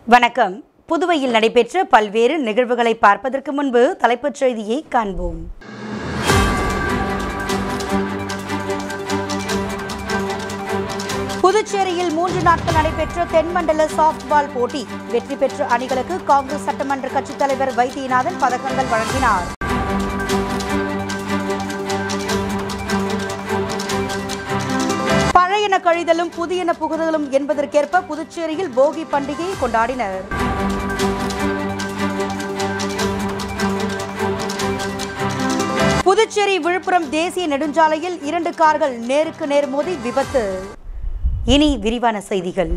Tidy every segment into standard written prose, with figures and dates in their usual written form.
வணக்கம். புதுவையில் நடைபெற்ற பல்வேறு நிகழ்வுகளை பார்ப்பதற்கு முன்பு தலைப்புச் செய்தியை காண்போம். புதுச்சேரியில் 3 நாட்கள் நடைபெற்ற தென்மண்டல சாப்ட்பால் போட்டி. வெற்றி பெற்ற அணிகளுக்கு காங்கிரஸ் சட்டமன்ற கட்சித் தலைவர் வைத்தியநாதன் பதக்கங்கள் வழங்கினார். பழையன கழிதலும் புதியன புகுதலும் என்பதற்கேற்ப புதுச்சேரியில் போகி பண்டிகையை கொண்டாடினர். புதுச்சேரி விழுப்புரம் தேசிய நெடுஞ்சாலையில் 2 கார்கள் நேருக்கு நேர் மோதி விபத்து. இனி விரிவான செய்திகள்.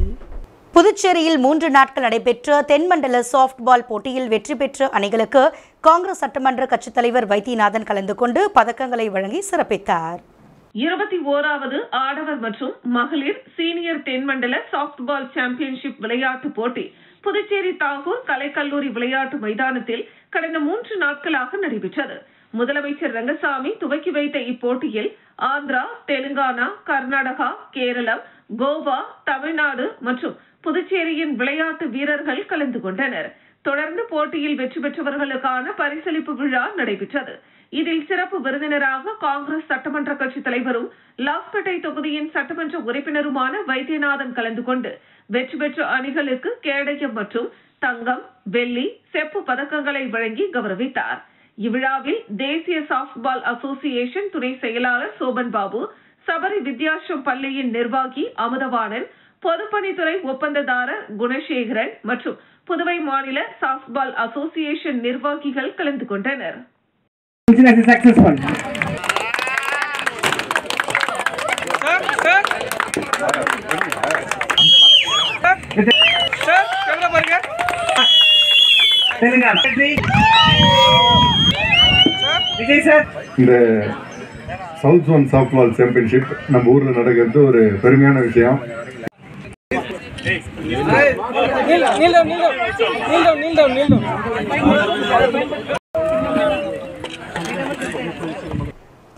புதுச்சேரியில் 3 நாட்கள் நடைபெற்ற தென்மண்டல சாப்ட்பால் போட்டியில் வெற்றி பெற்ற அணிகளுக்கு காங்கிரஸ் சட்டமன்ற கட்சித் தலைவர் வைத்தியநாதன் கலந்து கொண்டு பதக்கங்களை வழங்கி சிறப்பித்தார். 21வது ஆடவர் மற்றும் மகளிர் சீனியர் தென்மண்டல சாப்ட்பால் சாம்பியன்ஷிப் விளையாட்டுப் போட்டி புதுச்சேரி தாகூர் கலைக்கல்லூரி விளையாட்டு மைதானத்தில் கடந்த 3 நாட்களாக நடைபெற்றது. முதலமைச்சர் ரங்கசாமி துவக்கி வைத்த இப்போட்டியில் ஆந்திரா, தெலுங்கானா, கர்நாடகா, கேரளம், கோவா, தமிழ்நாடு மற்றும் புதுச்சேரியின் விளையாட்டு வீரர்கள் கலந்து கொண்டனர். தொடர்ந்து போட்டியில் வெற்றி பெற்றவர்களுக்கான பரிசளிப்பு விழா நடைபெற்றது. இதில் சிறப்பு விருந்தினராக காங்கிரஸ் சட்டமன்ற கட்சித் தலைவரும் லாஸ்பேட்டை தொகுதியின் சட்டமன்ற உறுப்பினருமான வைத்தியநாதன் கலந்து கொண்டு வெற்றி பெற்ற அணிகளுக்கு கேடயம் மற்றும் தங்கம், வெள்ளி, செப்பு பதக்கங்களை வழங்கி கௌரவித்தார். இவ்விழாவில் தேசிய சாப்ட்பால் அசோசியேஷன் துணை செயலாளர் சோபன் பாபு, சபரி வித்யாசம் பள்ளியின் நிர்வாகி அமுதவாணன், பொதுப்பணித்துறை ஒப்பந்ததாரர் குணசேகரன் மற்றும் புதுவை மாநில சாப்ட்பால் அசோசியேஷன் நிர்வாகிகள் கலந்து கொண்டனர். இந்த சவுத் ஜோன் சாப்ட்பால் சாம்பியன்ஷிப் நம்ம ஊர்ல நடக்கிறது ஒரு பெருமையான விஷயம்.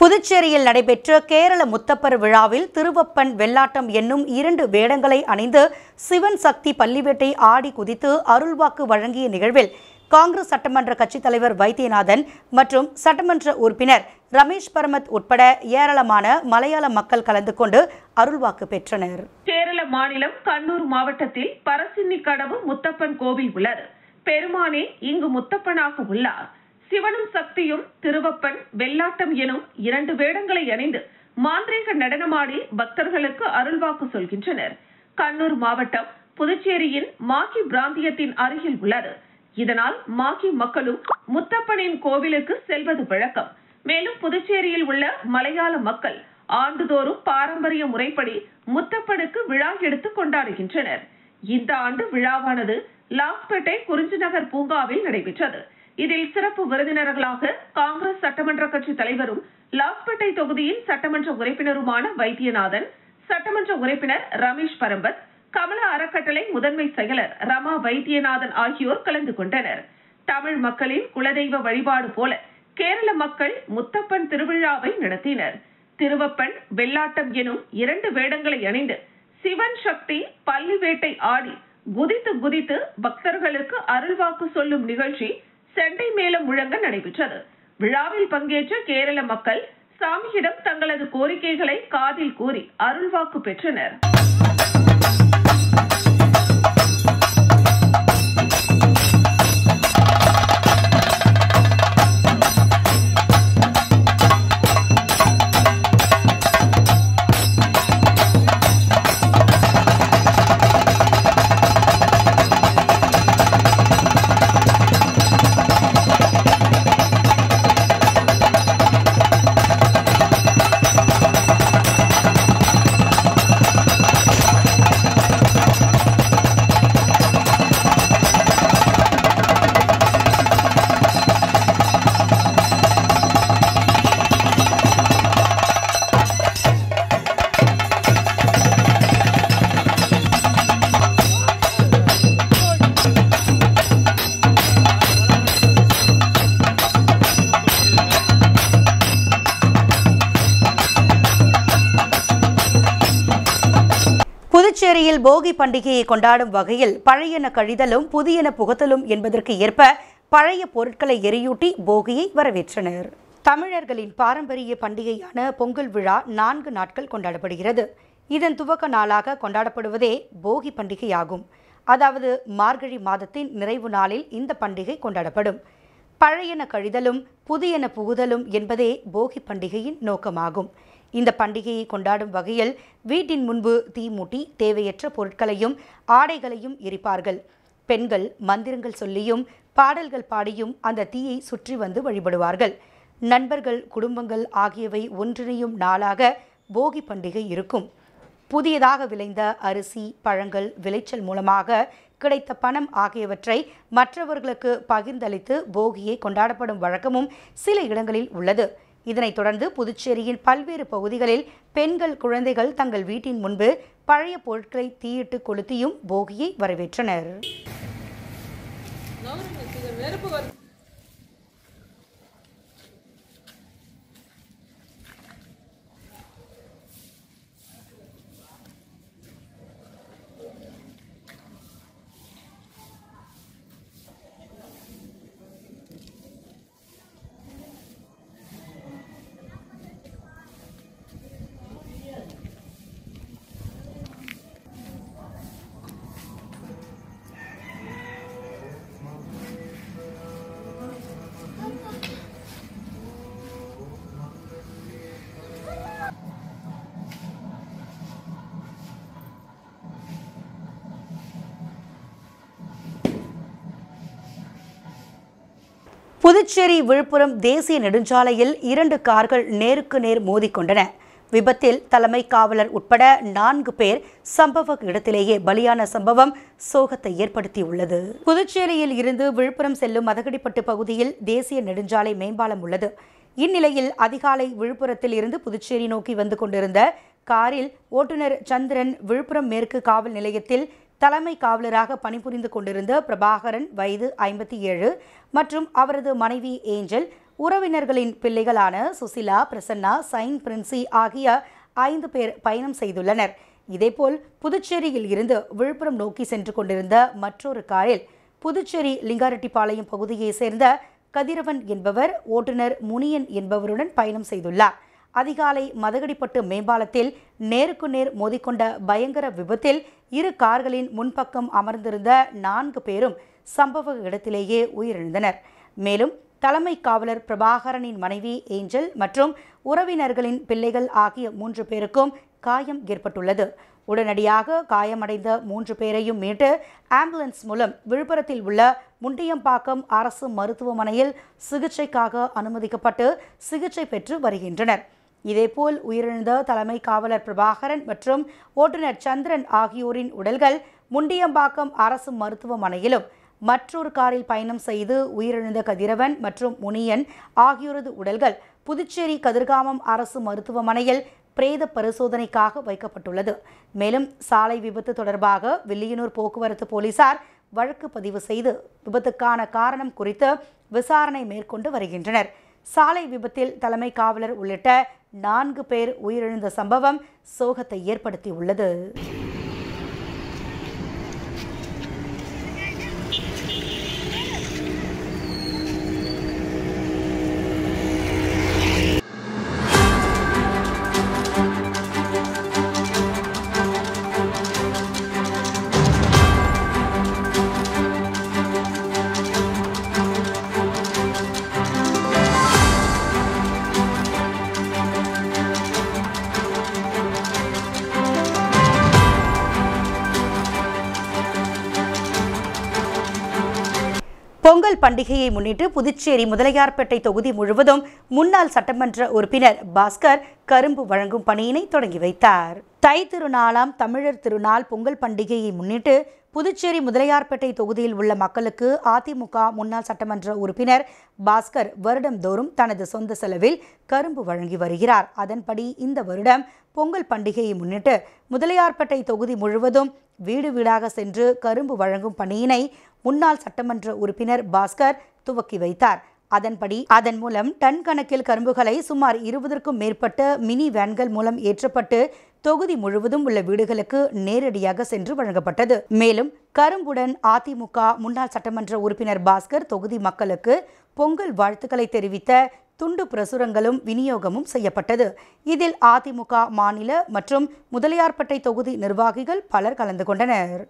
புதுச்சேரியில் நடைபெற்ற கேரள முத்தப்பர் விழாவில் திருவப்பன் வெள்ளாட்டம் என்னும் 2 வேடங்களை அணிந்து சிவன் சக்தி பள்ளிவேட்டை ஆடி குதித்து அருள்வாக்கு வழங்கிய நிகழ்வில் காங்கிரஸ் சட்டமன்ற கட்சித் தலைவர் வைத்தியநாதன் மற்றும் சட்டமன்ற உறுப்பினர் ரமேஷ் பரமத் உட்பட ஏராளமான மலையாள மக்கள் கலந்து கொண்டு அருள்வாக்கு பெற்றனர். கேரள மாநிலம் கண்ணூர் மாவட்டத்தில் பரசின்னி கடவு முத்தப்பன் கோவில் உள்ளது. பெருமானே இங்கு முத்தப்பனாக உள்ளார். சிவனும் சக்தியும் திருவப்பன் வெள்ளாட்டம் எனும் 2 வேடங்களை அணிந்து மாந்திரீக நடனமாடி பக்தர்களுக்கு அருள்வாக்கு சொல்கின்றனர். கண்ணூர் மாவட்டம் புதுச்சேரியின் மாகி பிராந்தியத்தின் அருகில் உள்ளது. இதனால் மாகி மக்களும் முத்தப்பனின் கோவிலுக்கு செல்வது வழக்கம். மேலும் புதுச்சேரியில் உள்ள மலையாள மக்கள் ஆண்டுதோறும் பாரம்பரிய முறைப்படி முத்தப்பனுக்கு விழா எடுத்து கொண்டாடுகின்றனர். இந்த ஆண்டு விழாவானது லாஸ்பேட்டை குறிஞ்சிநகர் பூங்காவில் நடைபெற்றது. இதில் சிறப்பு விருந்தினர்களாக காங்கிரஸ் சட்டமன்ற கட்சி தலைவரும் லாஸ்பேட்டை தொகுதியின் சட்டமன்ற உறுப்பினருமான வைத்தியநாதன், சட்டமன்ற உறுப்பினர் ரமேஷ் பரம்பத், கமலா அறக்கட்டளை முதன்மை செயலர் ரமா வைத்தியநாதன் ஆகியோர் கலந்து கொண்டனர். தமிழ் மக்களின் குலதெய்வ வழிபாடு போல கேரள மக்கள் முத்தப்பன் திருவிழாவை நடத்தினர். திருவப்பன் வெள்ளாட்டம் எனும் 2 வேடங்களை அணிந்து சிவன் சக்தி பள்ளிவேட்டை ஆடி குதித்து குதித்து பக்தர்களுக்கு அருள்வாக்கு சொல்லும் நிகழ்ச்சி செண்டை மேளம் முழங்க நடைபெற்றது. விழாவில் பங்கேற்ற கேரள மக்கள் சாமியிடம் தங்களது கோரிக்கைகளை காதில் கூறி அருள்வாக்கு பெற்றனர். புதுச்சேரியில் போகி பண்டிகையை கொண்டாடும் வகையில் பழையன கழிதலும் புதியன புகுத்தலும் என்பதற்கு ஏற்ப பழைய பொருட்களை எரியூட்டி போகியை வரவேற்றனர். தமிழர்களின் பாரம்பரிய பண்டிகையான பொங்கல் விழா 4 நாட்கள் கொண்டாடப்படுகிறது. இதன் துவக்க நாளாக கொண்டாடப்படுவதே போகி பண்டிகையாகும். அதாவது மார்கழி மாதத்தின் நிறைவு நாளில் இந்த பண்டிகை கொண்டாடப்படும். பழையன கழிதலும் புதியன புகுதலும் என்பதே போகி பண்டிகையின் நோக்கமாகும். இந்த பண்டிகையை கொண்டாடும் வகையில் வீட்டின் முன்பு தீ மூட்டி தேவையற்ற பொருட்களையும் ஆடைகளையும் எரிப்பார்கள். பெண்கள் மந்திரங்கள் சொல்லியும் பாடல்கள் பாடியும் அந்த தீயை சுற்றி வந்து வழிபடுவார்கள். நண்பர்கள், குடும்பங்கள் ஆகியவை ஒன்றிணையும் நாளாக போகி பண்டிகை இருக்கும். புதியதாக விளைந்த அரிசி, பழங்கள், விளைச்சல் மூலமாக கிடைத்த பணம் ஆகியவற்றை மற்றவர்களுக்கு பகிர்ந்தளித்து போகியை கொண்டாடப்படும் வழக்கமும் சில இடங்களில் உள்ளது. இதனைத் தொடர்ந்து புதுச்சேரியின் பல்வேறு பகுதிகளில் பெண்கள், குழந்தைகள் தங்கள் வீட்டின் முன்பு பழைய பொருட்களை தீயிட்டு கொளுத்தியும் போகியை வரவேற்றனர். புதுச்சேரி விழுப்புரம் தேசிய நெடுஞ்சாலையில் 2 கார்கள் நேருக்கு நேர் மோதிக்கொண்டன. விபத்தில் தலைமை காவலர் உட்பட 4 பேர் சம்பவ இடத்திலேயே பலியான சம்பவம் சோகத்தை ஏற்படுத்தியுள்ளது. புதுச்சேரியில் இருந்து விழுப்புரம் செல்லும் மதகடிப்பட்டு பகுதியில் தேசிய நெடுஞ்சாலை மேம்பாலம் உள்ளது. இந்நிலையில் அதிகாலை விழுப்புரத்தில் இருந்து புதுச்சேரி நோக்கி வந்து கொண்டிருந்த காரில் ஓட்டுநர் சந்திரன் விழுப்புரம் மேற்கு காவல் நிலையத்தில் தலைமை காவலராக பணிபுரிந்து கொண்டிருந்த பிரபாகரன் வயது 57 மற்றும் அவரது மனைவி ஏஞ்சல், உறவினர்களின் பிள்ளைகளான சுசிலா, பிரசன்னா, சைன் பிரின்சி ஆகிய 5 பேர் பயணம் செய்துள்ளனர். இதேபோல் புதுச்சேரியில் இருந்து விழுப்புரம் நோக்கி சென்று கொண்டிருந்த மற்றொரு காரில் புதுச்சேரி லிங்காரெட்டிப்பாளையம் பகுதியை சேர்ந்த கதிரவன் என்பவர் ஓட்டுநர் முனியன் என்பவருடன் பயணம் செய்துள்ளார். அதிகாலை மதகடிப்பட்டு மேம்பாலத்தில் நேருக்கு நேர் மோதிக்கொண்ட பயங்கர விபத்தில் 2 கார்களின் முன்பக்கம் அமர்ந்திருந்த 4 பேரும் சம்பவ இடத்திலேயே உயிரிழந்தனர். மேலும் தலைமை காவலர் பிரபாகரனின் மனைவி ஏஞ்சல் மற்றும் உறவினர்களின் பிள்ளைகள் ஆகிய 3 பேருக்கும் காயம் ஏற்பட்டுள்ளது. உடனடியாக காயமடைந்த 3 பேரையும் மீட்டு ஆம்புலன்ஸ் மூலம் விழுப்புரத்தில் உள்ள முண்டியம்பாக்கம் அரசு மருத்துவமனையில் சிகிச்சைக்காக அனுமதிக்கப்பட்டு சிகிச்சை பெற்று வருகின்றனர். இதேபோல் உயிரிழந்த தலைமை காவலர் பிரபாகரன் மற்றும் ஓட்டுநர் சந்திரன் ஆகியோரின் உடல்கள் முண்டியம்பாக்கம் அரசு மருத்துவமனையிலும், மற்றொரு காரில் பயணம் செய்து உயிரிழந்த கதிரவன் மற்றும் முனியன் ஆகியோரது உடல்கள் புதுச்சேரி கதிர்காமம் அரசு மருத்துவமனையில் பிரேத பரிசோதனைக்காக வைக்கப்பட்டுள்ளது. மேலும் சாலை விபத்து தொடர்பாக வில்லியனூர் போக்குவரத்து போலீசார் வழக்கு பதிவு செய்து விபத்துக்கான காரணம் குறித்து விசாரணை மேற்கொண்டு வருகின்றனர். சாலை விபத்தில் தலைமை காவலர் உள்ளிட்ட 4 பேர் உயிரிழந்த சம்பவம் சோகத்தை ஏற்படுத்தியுள்ளது. பொங்கல் பண்டிகையை முன்னிட்டு புதுச்சேரி முதலியார்பேட்டை தொகுதி முழுவதும் முன்னாள் சட்டமன்ற உறுப்பினர் பாஸ்கர் கரும்பு வழங்கும் பணியினை தொடங்கி வைத்தார். தை திருநாளாம் தமிழர் திருநாள் பொங்கல் பண்டிகையை முன்னிட்டு புதுச்சேரி முதலியார்பேட்டை தொகுதியில் உள்ள மக்களுக்கு அதிமுக முன்னாள் சட்டமன்ற உறுப்பினர் பாஸ்கர் வருடந்தோறும் தனது சொந்த செலவில் கரும்பு வழங்கி வருகிறார். அதன்படி இந்த வருடம் பொங்கல் பண்டிகையை முன்னிட்டு முதலியார்பேட்டை தொகுதி முழுவதும் வீடு வீடாக சென்று கரும்பு வழங்கும் பணியினை முன்னாள் சட்டமன்ற உறுப்பினர் பாஸ்கர் துவக்கி வைத்தார். அதன் மூலம் டன் கணக்கில் கரும்புகளை சுமார் 20க்கும் மேற்பட்ட மினி வேன்கள் மூலம் ஏற்றப்பட்டு தொகுதி முழுவதும் உள்ள வீடுகளுக்கு நேரடியாக சென்று வழங்கப்பட்டது. மேலும் கரும்புடன் அதிமுக முன்னாள் சட்டமன்ற உறுப்பினர் பாஸ்கர் தொகுதி மக்களுக்கு பொங்கல் வாழ்த்துக்களை தெரிவித்த துண்டு பிரசுரங்களும் விநியோகமும் செய்யப்பட்டது. இதில் அதிமுக மாநில மற்றும் முதலியார்பேட்டை தொகுதி நிர்வாகிகள் பலர் கலந்து கொண்டனர்.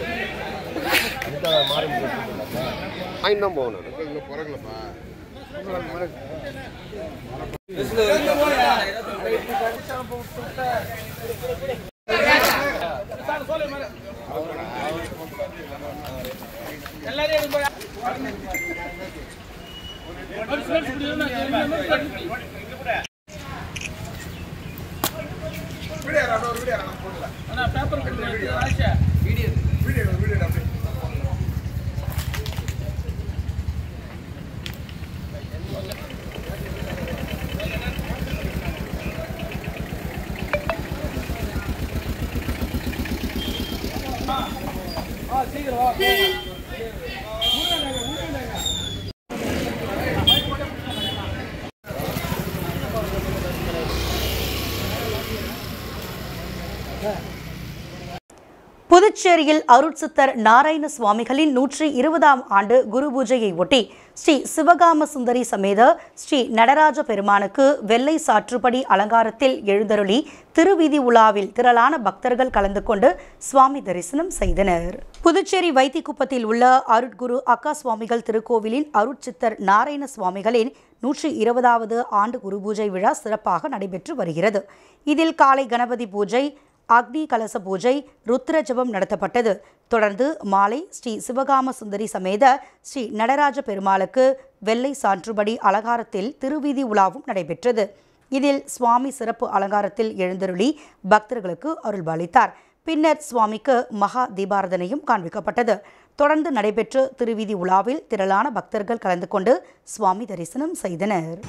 புதுச்சேரியில் அருட்சித்தர் நாராயண சுவாமிகளின் 120ஆம் ஆண்டு குரு பூஜையை ஒட்டி ஸ்ரீ சிவகாம சுந்தரி சமேத ஸ்ரீ நடராஜ பெருமானுக்கு வெள்ளை சாற்றுப்படி அலங்காரத்தில் எழுந்தருளி திருவீதி உலாவில் திரளான பக்தர்கள் கலந்து கொண்டு சுவாமி தரிசனம் செய்தனர். புதுச்சேரி வைத்திக்குப்பத்தில் உள்ள அருட்குரு அக்கா சுவாமிகள் திருக்கோவிலின் அருட்சித்தர் நாராயண சுவாமிகளின் 120வது ஆண்டு குரு பூஜை விழா சிறப்பாக நடைபெற்று வருகிறது. இதில் காலை கணபதி பூஜை, அக்னி கலச பூஜை, ருத்ர ஜபம் நடத்தப்பட்டது. தொடர்ந்து மாலை ஸ்ரீ சிவகாம சுந்தரி சமேத ஸ்ரீ நடராஜ பெருமாளுக்கு வெள்ளை சாற்றுபடி அலங்காரத்தில் திருவீதி உலாவும் நடைபெற்றது. இதில் சுவாமி சிறப்பு அலங்காரத்தில் எழுந்தருளி பக்தர்களுக்கு அருள்பாலித்தார். பின்னர் சுவாமிக்கு மகா தீபாரதனையும் காண்பிக்கப்பட்டது. தொடர்ந்து நடைபெற்ற திருவீதி உலாவில் திரளான பக்தர்கள் கலந்து கொண்டு சுவாமி தரிசனம் செய்தனர்.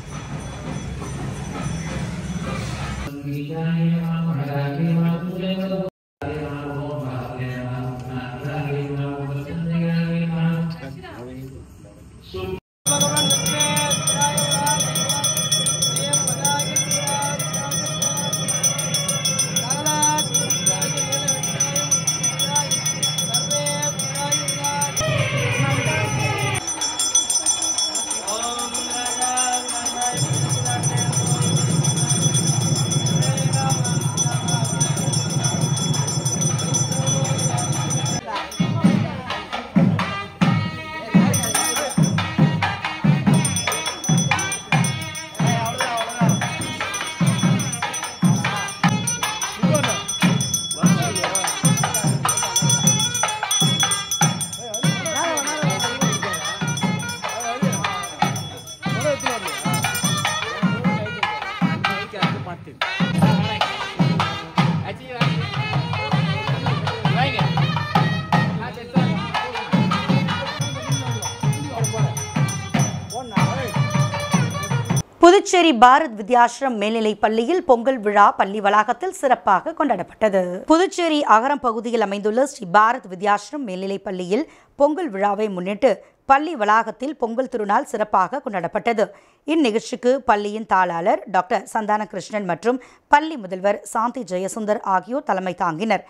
புதுச்சேரி பாரத் வித்யாசிரம் மேல்நிலைப் பள்ளியில் பொங்கல் விழா பள்ளி வளாகத்தில் சிறப்பாக கொண்டாடப்பட்டது. புதுச்சேரி அகரம் பகுதியில் அமைந்துள்ள ஸ்ரீ பாரத் வித்யாசிரம் மேல்நிலைப் பள்ளியில் பொங்கல் விழாவை முன்னிட்டு பள்ளி வளாகத்தில் பொங்கல் திருநாள் சிறப்பாக கொண்டாடப்பட்டது. இந்நிகழ்ச்சிக்கு பள்ளியின் தாளாளர் டாக்டர் சந்தான கிருஷ்ணன் மற்றும் பள்ளி முதல்வர் சாந்தி ஜெயசுந்தர் ஆகியோர் தலைமை தாங்கினர்.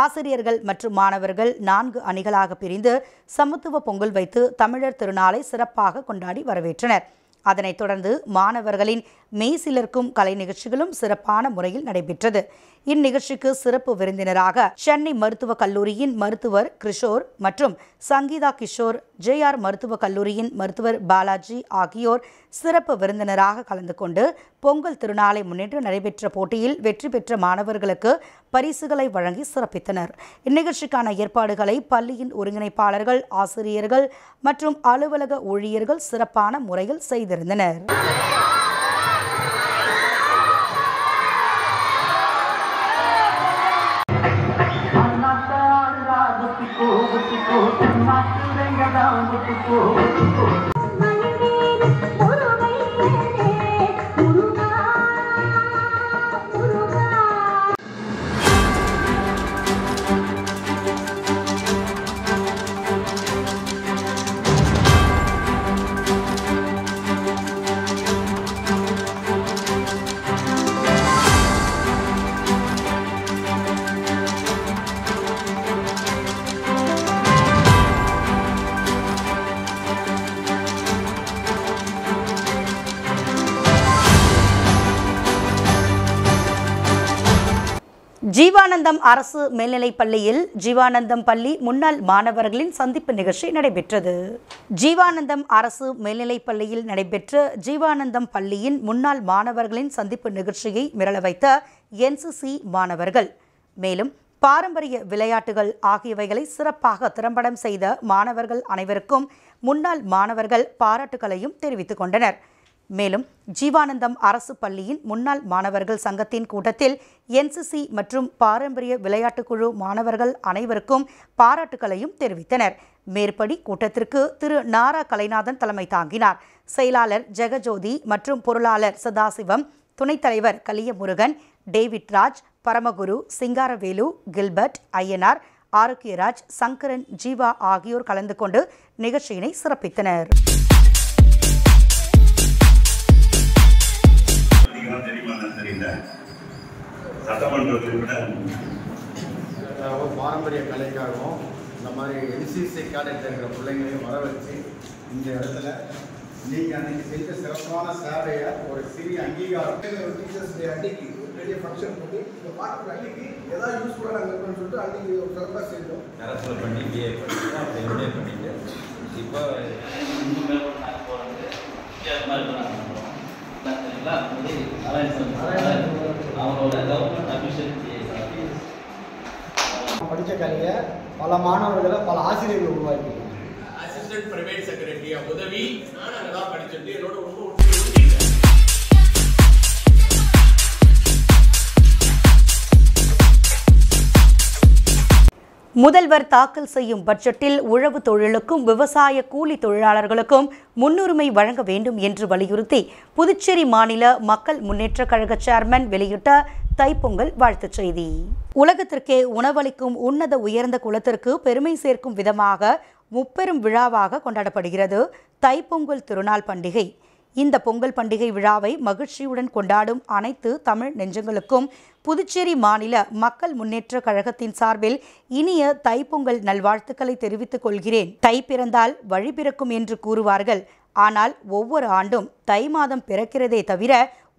ஆசிரியர்கள் மற்றும் மாணவர்கள் 4 அணிகளாக பிரிந்து சமத்துவ பொங்கல் வைத்து தமிழர் திருநாளை சிறப்பாக கொண்டாடி வரவேற்றனர். அதனைத் தொடர்ந்து மாணவர்களின் மெய்சிலர்க்கும் கலை நிகழ்ச்சிகளும் சிறப்பான முறையில் நடைபெற்றது. இந்நிகழ்ச்சிக்கு சிறப்பு விருந்தினராக சென்னை மருத்துவக் கல்லூரியின் மருத்துவர் கிஷோர் மற்றும் சங்கீதா கிஷோர், JR மருத்துவக் கல்லூரியின் மருத்துவர் பாலாஜி ஆகியோர் சிறப்பு விருந்தினராக கலந்து கொண்டு பொங்கல் திருநாளை முன்னிட்டு நடைபெற்ற போட்டியில் வெற்றி பெற்ற மாணவர்களுக்கு பரிசுகளை வழங்கி சிறப்பித்தனர். இந்நிகழ்ச்சிக்கான ஏற்பாடுகளை பள்ளியின் ஒருங்கிணைப்பாளர்கள், ஆசிரியர்கள் மற்றும் அலுவலக ஊழியர்கள் சிறப்பான முறையில் செய்திருந்தனர். ஜீவானந்தம் அரசு மேல்நிலைப் பள்ளியில் ஜீவானந்தம் பள்ளி முன்னாள் மாணவர்களின் சந்திப்பு நிகழ்ச்சி நடைபெற்றது. ஜீவானந்தம் அரசு மேல்நிலைப் பள்ளியில் நடைபெற்ற ஜீவானந்தம் பள்ளியின் முன்னாள் மாணவர்களின் சந்திப்பு நிகழ்ச்சியை மிரள வைத்த NCC மாணவர்கள், மேலும் பாரம்பரிய விளையாட்டுகள் ஆகியவைகளை சிறப்பாக திறம்படம் செய்த மாணவர்கள் அனைவருக்கும் முன்னாள் மாணவர்கள் பாராட்டுகளையும் தெரிவித்துக் கொண்டனர். மேலும் ஜீவானந்தம் அரசு பள்ளியின் முன்னாள் மாணவர்கள் சங்கத்தின் கூட்டத்தில் NCC மற்றும் பாரம்பரிய விளையாட்டுக்குழு மாணவர்கள் அனைவருக்கும் பாராட்டுகளையும் தெரிவித்தனர். மேற்படி கூட்டத்திற்கு திரு நாரா கலைநாதன் தலைமை தாங்கினார். செயலாளர் ஜெகஜோதி மற்றும் பொருளாளர் சதாசிவம், துணைத் தலைவர் கலியமுருகன், டேவிட் ராஜ், பரமகுரு, சிங்காரவேலு, கில்பர்ட், ஐயனார், ஆரோக்கியராஜ், சங்கரன், ஜீவா ஆகியோர் கலந்து கொண்டு நிகழ்ச்சியினை சிறப்பித்தனர். பாரம்பரிய கலைக்காகவும் இந்த மாதிரி NCC கேடெட் இருக்கிற பிள்ளைங்களையும் வர வச்சு இந்த இடத்துல நீங்கள் அன்றைக்கி செஞ்ச சிறப்பான சேவையை ஒரு சிறிய அங்கீகாரம் டீச்சர்ஸ் டே அன்றைக்கி ஒரு பெரிய ஃபங்க்ஷன் பண்ணி இந்த பாட்டு அன்றைக்கி ஏதாவது யூஸ்ஃபுல்லாக நாங்கள் இருக்கணும்னு சொல்லிட்டு அன்றைக்கி ஒரு சிறப்பாக செஞ்சோம். கரத்தில் பண்ணி BA பண்ணிட்டு அப்படி MA பண்ணிட்டு இப்போ இன்னும் மேலே நாங்கள் போகிறது அவங்களோட கவர்மெண்ட் அஃபிஷியல் படித்த கலையை பல மாணவர்களை பல ஆசிரியர்கள் உருவாக்கியிருக்காங்க. அசிஸ்டன்ட் பிரைவேட் செக்ரட்டரியா உதவி நான் அங்கே தான் படிச்சுட்டு என்னோட ரொம்ப முதல்வர் தாக்கல் செய்யும் பட்ஜெட்டில் உழவு தொழிலுக்கும் விவசாய கூலி தொழிலாளர்களுக்கும் முன்னுரிமை வழங்க வேண்டும் என்று வலியுறுத்தி புதுச்சேரி மாநில மக்கள் முன்னேற்றக் கழக சேர்மன் வெளியிட்ட தைப்பொங்கல் வாழ்த்துச் செய்தி. உலகத்திற்கே உணவளிக்கும் உன்னத உயர்ந்த குலத்திற்கு பெருமை சேர்க்கும் விதமாக முப்பெரும் விழாவாக கொண்டாடப்படுகிறது தைப்பொங்கல் திருநாள் பண்டிகை. இந்த பொங்கல் பண்டிகை விழாவை மகிழ்ச்சியுடன் கொண்டாடும் அனைத்து தமிழ் நெஞ்சங்களுக்கும் புதுச்சேரி மாநில மக்கள் முன்னேற்ற கழகத்தின் சார்பில் இனிய தைப்பொங்கல் நல்வாழ்த்துக்களை தெரிவித்துக் கொள்கிறேன். தை பிறந்தால் வழி பிறக்கும் என்று கூறுவார்கள். ஆனால் ஒவ்வொரு ஆண்டும் தை மாதம் பிறக்கிறதே தவிர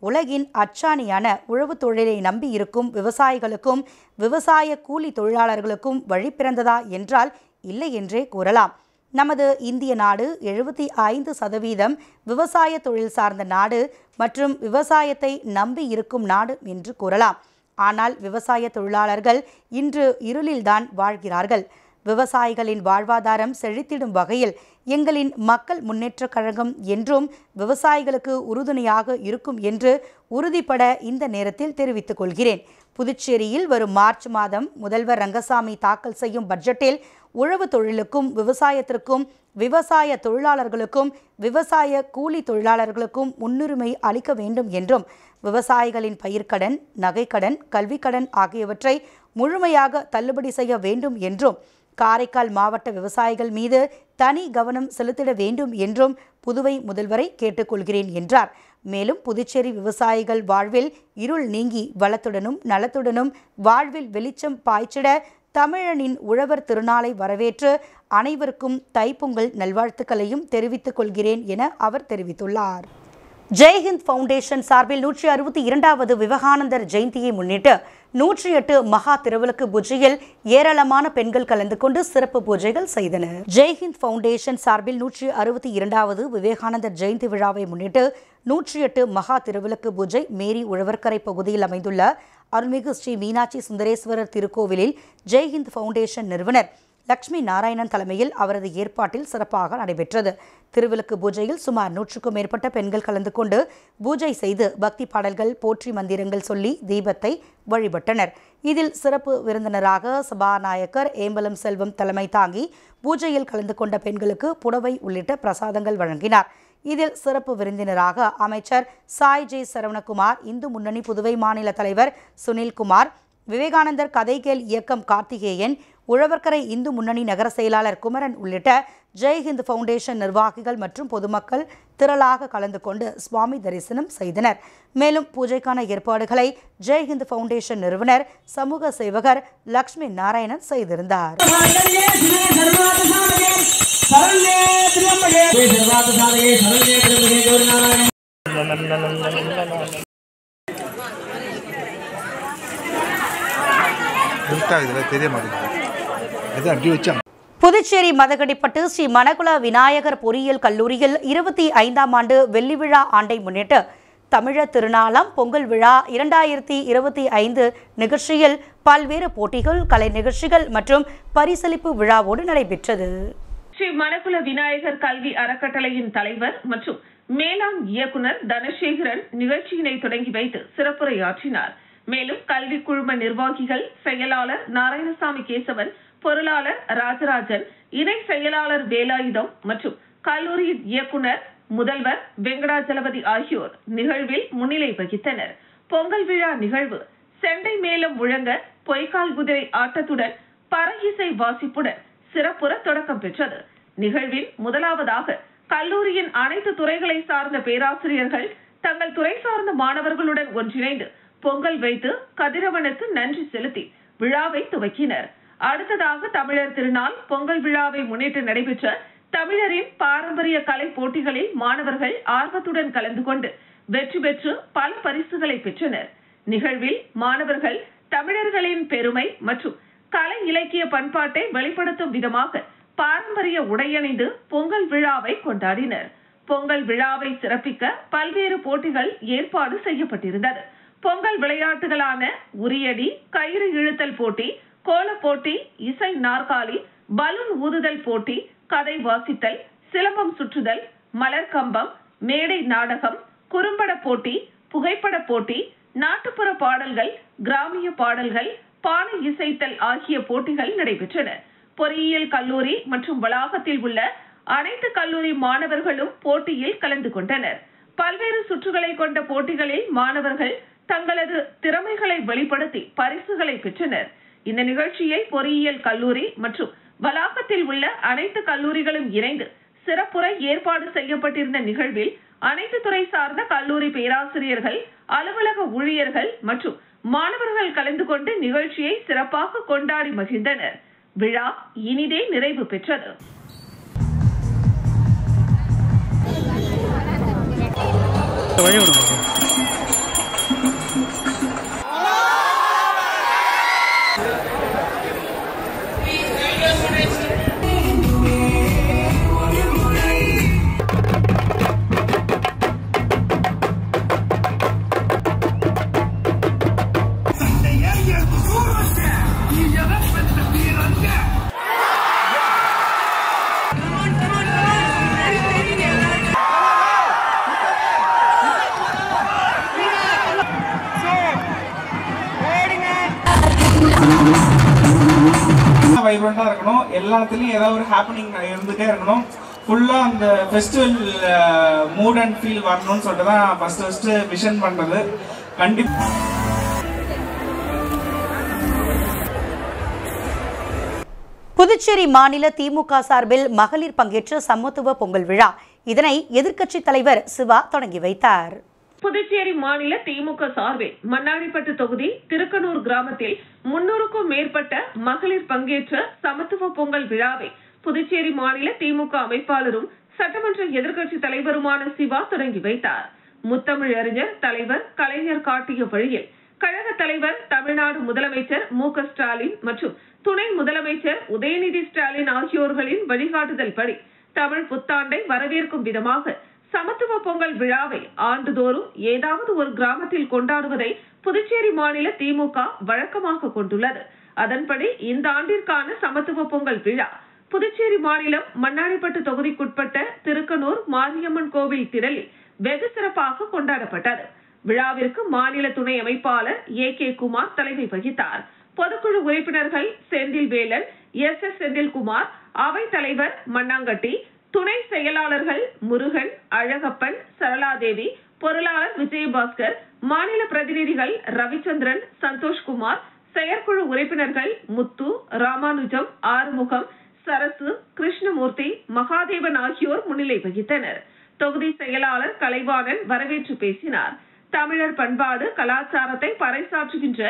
உலகின் அச்சாணியான உழவு தொழிலை நம்பி இருக்கும் விவசாயிகளுக்கும் விவசாய கூலி தொழிலாளர்களுக்கும் வழி பிறந்ததா என்றால் இல்லை என்றே கூறலாம். நமது இந்திய நாடு 75% விவசாய தொழில் சார்ந்த நாடு மற்றும் விவசாயத்தை நம்பி இருக்கும் நாடு என்று கூறலாம். ஆனால் விவசாய தொழிலாளர்கள் இன்று இருளில்தான் வாழ்கிறார்கள். விவசாயிகளின் வாழ்வாதாரம் செழித்திடும் வகையில் எங்களின் மக்கள் முன்னேற்றக் கழகம் என்றும் விவசாயிகளுக்கு உறுதுணையாக இருக்கும் என்று உறுதிப்பட இந்த நேரத்தில் தெரிவித்துக் கொள்கிறேன். புதுச்சேரியில் வரும் மார்ச் மாதம் முதல்வர் ரங்கசாமி தாக்கல் செய்யும் பட்ஜெட்டில் உழவு தொழிலுக்கும் விவசாயத்திற்கும் விவசாய தொழிலாளர்களுக்கும் விவசாய கூலி தொழிலாளர்களுக்கும் முன்னுரிமை அளிக்க வேண்டும் என்றும் விவசாயிகளின் பயிர்க்கடன், நகைக்கடன், கல்விக்கடன் ஆகியவற்றை முழுமையாக தள்ளுபடி செய்ய வேண்டும் என்றும் காரைக்கால் மாவட்ட விவசாயிகள் மீது தனி கவனம் செலுத்திட வேண்டும் என்றும் புதுவை முதல்வரை கேட்டுக்கொள்கிறேன் என்றார். மேலும் புதுச்சேரி விவசாயிகள் வாழ்வில் இருள் நீங்கி வளத்துடனும் நலத்துடனும் வாழ்வில் வெளிச்சம் பாய்ச்சிட தமிழனின் உழவர் திருநாளை வரவேற்று அனைவருக்கும் தைப்பொங்கல் நல்வாழ்த்துக்களையும் தெரிவித்துக் கொள்கிறேன் என அவர் தெரிவித்துள்ளார். ஜெய்ஹிந்த் ஃபவுண்டேஷன் சார்பில் 162வது விவேகானந்தர் ஜெயந்தியை முன்னிட்டு 108 மகா திருவிளக்கு பூஜையில் ஏராளமான பெண்கள் கலந்து கொண்டு சிறப்பு பூஜைகள் செய்தனர். ஜெய்ஹிந்த் ஃபவுண்டேஷன் சார்பில் 162வது விவேகானந்தர் ஜெயந்தி விழாவை முன்னிட்டு 108 மகா திருவிளக்கு பூஜை மேரி உழவர்கரை பகுதியில் அமைந்துள்ள அருள்மிகு ஸ்ரீ மீனாட்சி சுந்தரேஸ்வரர் திருக்கோவிலில் ஜெய்ஹிந்த் ஃபவுண்டேஷன் நிறுவனர் லட்சுமி நாராயணன் தலைமையில் அவரது ஏற்பாட்டில் சிறப்பாக நடைபெற்றது. திருவிளக்கு பூஜையில் சுமார் 100க்கும் மேற்பட்ட பெண்கள் கலந்து கொண்டு பூஜை செய்து பக்தி பாடல்கள், போற்றி மந்திரங்கள் சொல்லி தீபத்தை வழிபட்டனர். இதில் சிறப்பு விருந்தினராக சபாநாயகர் ஏம்பலம் செல்வம் தலைமை தாங்கி பூஜையில் கலந்து கொண்ட பெண்களுக்கு புடவை உள்ளிட்ட பிரசாதங்கள் வழங்கினார். இதில் சிறப்பு விருந்தினராக அமைச்சர் சாய் ஜே சரவணகுமார், இந்து முன்னணி புதுவை மாநில தலைவர் சுனில்குமார், விவேகானந்தர் கதைகேல் இயக்கம் கார்த்திகேயன், உழவர்கரை இந்து முன்னணி நகர செயலாளர் குமரன் உள்ளிட்ட ஜெய்ஹிந்த் ஃபவுண்டேஷன் நிர்வாகிகள் மற்றும் பொதுமக்கள் திரளாக கலந்து கொண்டு சுவாமி தரிசனம் செய்தனர். மேலும் பூஜைக்கான ஏற்பாடுகளை ஜெய்ஹிந்த் ஃபவுண்டேஷன் நிறுவனர் சமூக சேவகர் லட்சுமி நாராயணன் செய்திருந்தார். புதுச்சேரி மதகடிப்பட்டு ஸ்ரீ மணக்குள விநாயகர் பொறியியல் கல்லூரியில் 25ஆம் ஆண்டு வெள்ளி விழா ஆண்டை முன்னிட்டு தமிழர் திருநாளாம் பொங்கல் விழா 2025 நிகழ்ச்சியில் பல்வேறு போட்டிகள், கலை நிகழ்ச்சிகள் மற்றும் பரிசளிப்பு விழாவோடு நடைபெற்றது. ஸ்ரீ மணக்குள விநாயகர் கல்வி அறக்கட்டளையின் தலைவர் மற்றும் மேலாண் இயக்குனர் தனசேகரன் நிகழ்ச்சியினை தொடங்கி வைத்து சிறப்புரையாற்றினார். மேலும் கல்வி குழும நிர்வாகிகள், செயலாளர் நாராயணசாமி கேசவன், பொருளாளர் ராஜராஜன், இணை செயலாளர் வேலாயுதம் மற்றும் கல்லூரியின் இயக்குனர், முதல்வர் வெங்கடாஜலபதி ஆகியோர் நிகழ்வில் முன்னிலை வகித்தனர். பொங்கல் விழா நிகழ்வு செண்டை மேளம் முழங்க, பொய்க்கால் குதிரை ஆட்டத்துடன், பற இசை வாசிப்புடன் சிறப்புற தொடக்கம் பெற்றது. நிகழ்வில் முதலாவதாக கல்லூரியின் அனைத்து துறைகளை சார்ந்த பேராசிரியர்கள் தங்கள் துறை சார்ந்த மாணவர்களுடன் ஒன்றிணைந்து பொங்கல் வைத்து கதிரவனுக்கு நன்றி செலுத்தி விழாவை துவக்கினர். அடுத்ததாக தமிழர் திருநாள் பொங்கல் விழாவை முன்னிட்டு நடைபெற்ற தமிழரின் பாரம்பரிய கலை போட்டிகளில் மாணவர்கள் ஆர்வத்துடன் கலந்து கொண்டு வெற்றி பெற்று பல பரிசுகளை பெற்றனர். நிகழ்வில் மாணவர்கள் தமிழர்களின் பெருமை மற்றும் கலை இலக்கிய பண்பாட்டை வெளிப்படுத்தும் விதமாக பாரம்பரிய உடையணிந்து பொங்கல் விழாவை கொண்டாடினர். பொங்கல் விழாவை சிறப்பிக்க பல்வேறு போட்டிகள் ஏற்பாடு செய்யப்பட்டிருந்தது. பொங்கல் விளையாட்டுகளான உரியடி, கயிறு இழுத்தல் போட்டி, கோலப் போட்டி, இசை நாற்காலி, பலூன் ஊதுதல் போட்டி, கதை வாசித்தல், சிலம்பம் சுற்றுதல், மலர் கம்பம், மேடை நாடகம், குறும்பட போட்டி, புகைப்பட போட்டி, நாட்டுப்புற பாடல்கள், கிராமிய பாடல்கள், பானை இசைத்தல் ஆகிய போட்டிகள் நடைபெற்றன. பொறியியல் கல்லூரி மற்றும் வளாகத்தில் உள்ள அனைத்து கல்லூரி மாணவர்களும் போட்டியில் கலந்து கொண்டனர். பல்வேறு சுற்றுகளை கொண்ட போட்டிகளில் மாணவர்கள் தங்களது திறமைகளை வெளிப்படுத்தி பரிசுகளை பெற்றனர். இந்த நிகழ்ச்சியை பொறியியல் கல்லூரி மற்றும் வளாகத்தில் உள்ள அனைத்து கல்லூரிகளும் இணைந்து சிறப்புரை ஏற்பாடு செய்யப்பட்டிருந்த நிகழ்வில் அனைத்து துறை சார்ந்த கல்லூரி பேராசிரியர்கள், அலுவலக ஊழியர்கள் மற்றும் மாணவர்கள் கலந்து கொண்டு நிகழ்ச்சியை சிறப்பாக கொண்டாடி மகிழ்ந்தனர். விழா இனிதே நிறைவு பெற்றது. வைப்ரண்டா இருக்கணும், எல்லாத்துலயும் ஏதாவது ஒரு ஹேப்பனிங் இருந்துட்டே இருக்கணும். ஃபுல்லா அந்த ஃபெஸ்டிவல் மூட் அண்ட் ஃபீல் வரணும்னு சொல்லிட்டு தான் ஃபர்ஸ்ட் விஷன் பண்றது. கண்டிப்பா புதுச்சேரி மாநில திமுக சார்பில் மகளிர் பங்கேற்ற சமத்துவ பொங்கல் விழா. இதனை எதிர்க்கட்சித் தலைவர் சிவா தொடங்கி வைத்தார். புதுச்சேரி மாநில திமுக சார்பில் மண்ணாடிப்பட்டு தொகுதி திருக்கனூர் கிராமத்தில் 300க்கும் மேற்பட்ட மகளிர் பங்கேற்ற சமத்துவ பொங்கல் விழாவை புதுச்சேரி மாநில திமுக அமைப்பாளரும் சட்டமன்ற எதிர்க்கட்சி தலைவருமான சிவா தொடங்கி வைத்தார். முத்தமிழறிஞர் தலைவர் கலைஞர் காட்டிய வழியில் கழக தலைவர், தமிழ்நாடு முதலமைச்சர் மு.க. ஸ்டாலின் மற்றும் துணை முதலமைச்சர் உதயநிதி ஸ்டாலின் ஆகியோர்களின் வழிகாட்டுதல் படி தமிழ் புத்தாண்டை வரவேற்கும் விதமாக சமத்துவ பொங்கல் விழாவை ஆண்டுதோறும் ஏதாவது ஒரு கிராமத்தில் கொண்டாடுவதை புதுச்சேரி மாநில திமுக வழக்கமாக கொண்டுள்ளது. அதன்படி இந்த ஆண்டிற்கான சமத்துவ பொங்கல் விழா புதுச்சேரி மாநிலம் மண்ணாடிப்பட்டு தொகுதிக்குட்பட்ட திருக்கனூர் மாரியம்மன் கோவில் திடலில் வெகு சிறப்பாக கொண்டாடப்பட்டது. விழாவிற்கு மாநில துணை அமைப்பாளர் ஏ.கே. குமார் தலைமை வகித்தார். பொதுக்குழு உறுப்பினர்கள் செந்தில் வேலன், எஸ்.எஸ். செந்தில்குமார், அவைத் தலைவர் மண்ணாங்கட்டி, துணை செயலாளர்கள் முருகன், அழகப்பன், சரளாதேவி, பொருளாளர் விஜயபாஸ்கர், மாநில பிரதிநிதிகள் ரவிச்சந்திரன், சந்தோஷ்குமார், செயற்குழு உறுப்பினர்கள் முத்து, ராமானுஜம், ஆறுமுகம், சரசு, கிருஷ்ணமூர்த்தி, மகாதேவன் ஆகியோர் முன்னிலை வகித்தனர். தொகுதி செயலாளர் கலைவாணன் வரவேற்று பேசினார். தமிழர் பண்பாடு கலாச்சாரத்தை பறைசாற்றுகின்ற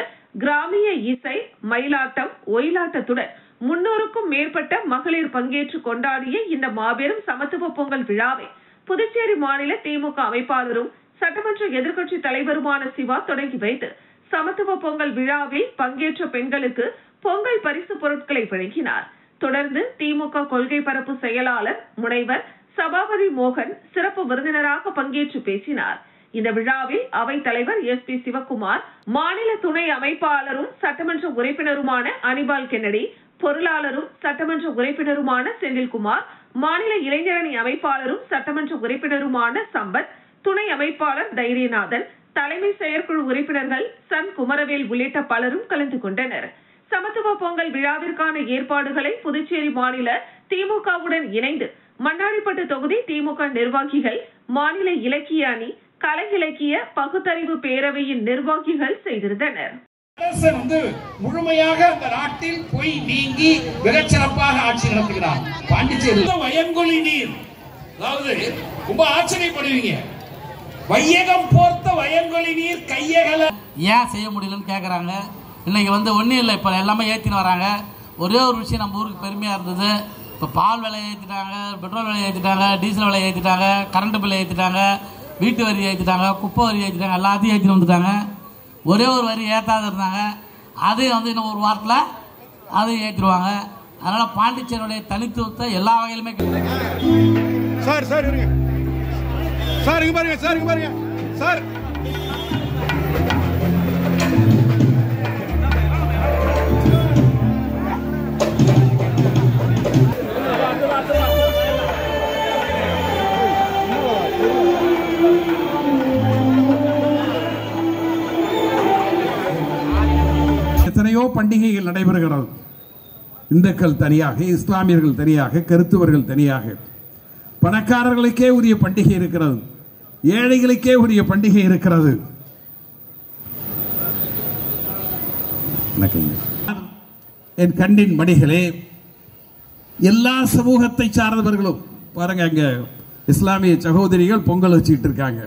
கிராமிய இசை, மயிலாட்டம், ஒயிலாட்டத்துடன் 300க்கும் மேற்பட்ட மகளிர் பங்கேற்று கொண்டாடிய இந்த மாபெரும் சமத்துவ பொங்கல் விழாவை புதுச்சேரி மாநில திமுக அமைப்பாளரும் சட்டமன்ற எதிர்க்கட்சி தலைவருமான சிவா தொடங்கி வைத்து சமத்துவ பொங்கல் விழாவில் பங்கேற்ற பெண்களுக்கு பொங்கல் பரிசு பொருட்களை வழங்கினார். தொடர்ந்து திமுக கொள்கை பரப்பு செயலாளர் முனைவர் சபாபதி மோகன் சிறப்பு விருந்தினராக பங்கேற்று பேசினார். இந்த விழாவில் அவைத் தலைவர் SP சிவக்குமார், மாநில துணை அமைப்பாளரும் சட்டமன்ற உறுப்பினருமான அனிபால் கென்னடி, பொருளாளரும் சட்டமன்ற உறுப்பினருமான செந்தில்குமார், மாநில இளைஞரணி அமைப்பாளரும் சட்டமன்ற உறுப்பினருமான சம்பத், துணை அமைப்பாளர் தைரியநாதன், தலைமை செயற்குழு உறுப்பினர்கள் சன் குமரவேல் உள்ளிட்ட பலரும் கலந்து கொண்டனர். சமத்துவ பொங்கல் விழாவிற்கான ஏற்பாடுகளை புதுச்சேரி மாநில திமுகவுடன் இணைந்து மண்ணாடிப்பட்டு தொகுதி திமுக நிர்வாகிகள், மாநில இலக்கிய அணி, கலை இலக்கிய பகுத்தறிவு பேரவையின் நிர்வாகிகள் செய்திருந்தனர். முழுமையாக அந்த நாட்டில் போய் நீங்கி மிகச்சிறப்பாக ஆட்சி நடத்துகிறார். பாண்டிச்சேரி வயங்கொலி நீர், அதாவது ரொம்ப ஆச்சரியப்படுவீங்க, வையகம் போர்த்த வயங்கொலி நீர் கையகல ஏன் செய்ய முடியலன்னு கேட்குறாங்க. இன்னைக்கு ஒன்றும் இல்லை, இப்போ எல்லாமே ஏற்றின்னு வராங்க. ஒரே ஒரு விஷயம் நம்ம ஊருக்கு பெருமையாக இருந்தது, இப்போ பால் விலை ஏற்றிட்டாங்க, பெட்ரோல் விலை ஏற்றிட்டாங்க, டீசல் விலை ஏற்றிட்டாங்க, கரண்ட் பில்லை ஏற்றிட்டாங்க, வீட்டு வரி ஏற்றிட்டாங்க, குப்பை வரி ஏற்றிட்டாங்க, எல்லாத்தையும் ஏற்றிட்டு வந்துட்டாங்க. ஒரே ஒரு வரி ஏற்றாத இருந்தாங்க, அது இன்னும் ஒரு வாரத்தில் அதையும் ஏற்றிடுவாங்க. அதனால் பாண்டிச்சேரியுடைய தனித்துவத்தை எல்லா வகையிலுமே சார் சார் இருங்க சார், இங்க பாருங்க சார், இங்க பாருங்க சார். எத்தனையோ பண்டிகைகள் நடைபெறுகிறது. இந்துக்கள் தனியாக, இஸ்லாமியர்கள் தனியாக, கிறிஸ்துவர்கள் தனியாக. பணக்காரர்களுக்கே உரிய பண்டிகை இருக்கிறது, ஏழைகளுக்கே உரிய பண்டிகை இருக்கிறது. என் கண்ணின் மணிகளே, எல்லா சமூகத்தை சார்ந்தவர்களும் பாருங்க, அங்க இஸ்லாமிய சகோதரிகள் பொங்கல் வச்சுட்டு இருக்காங்க.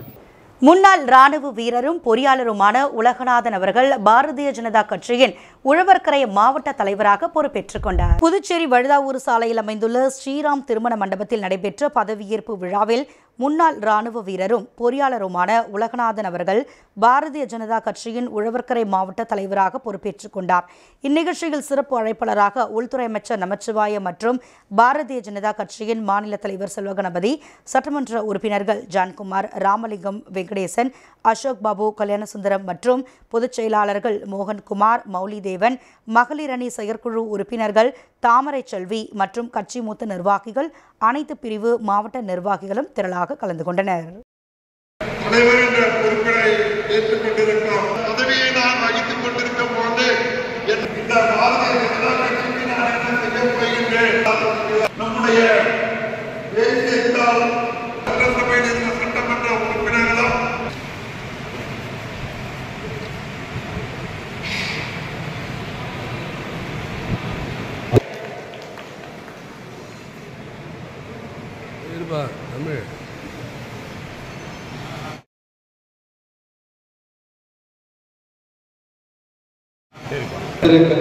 முன்னாள் ராணுவ வீரரும் பொறியாளருமான உலகநாதன் அவர்கள் பாரதிய ஜனதா கட்சியின் உழவர்கரை மாவட்ட தலைவராக பொறுப்பேற்றுக் கொண்டார். புதுச்சேரி வழுதாவூர் சாலையில் அமைந்துள்ள ஸ்ரீராம் திருமண மண்டபத்தில் நடைபெற்ற பதவியேற்பு விழாவில் முன்னாள் ராணுவ வீரரும் பொறியாளருமான உலகநாதன் அவர்கள் பாரதிய ஜனதா கட்சியின் உழவர்கரை மாவட்ட தலைவராக பொறுப்பேற்றுக் கொண்டார். இந்நிகழ்ச்சியில் சிறப்பு அழைப்பாளராக உள்துறை அமைச்சர் நமச்சிவாய மற்றும் பாரதிய ஜனதா கட்சியின் மாநில தலைவர் செல்வகணபதி, சட்டமன்ற உறுப்பினர்கள் ஜான்குமார், ராமலிங்கம், வெங்கடேசன், அசோக் பாபு, கல்யாணசுந்தரம் மற்றும் பொதுச் செயலாளர்கள் மோகன்குமார், மௌலிதேவன், மகளிர் அணி செயற்குழு உறுப்பினர்கள் தாமரை செல்வி மற்றும் கட்சி மூத்த நிர்வாகிகள், அனைத்து பிரிவு மாவட்ட நிர்வாகிகளும் திரளாக கலந்து கொண்டனர்.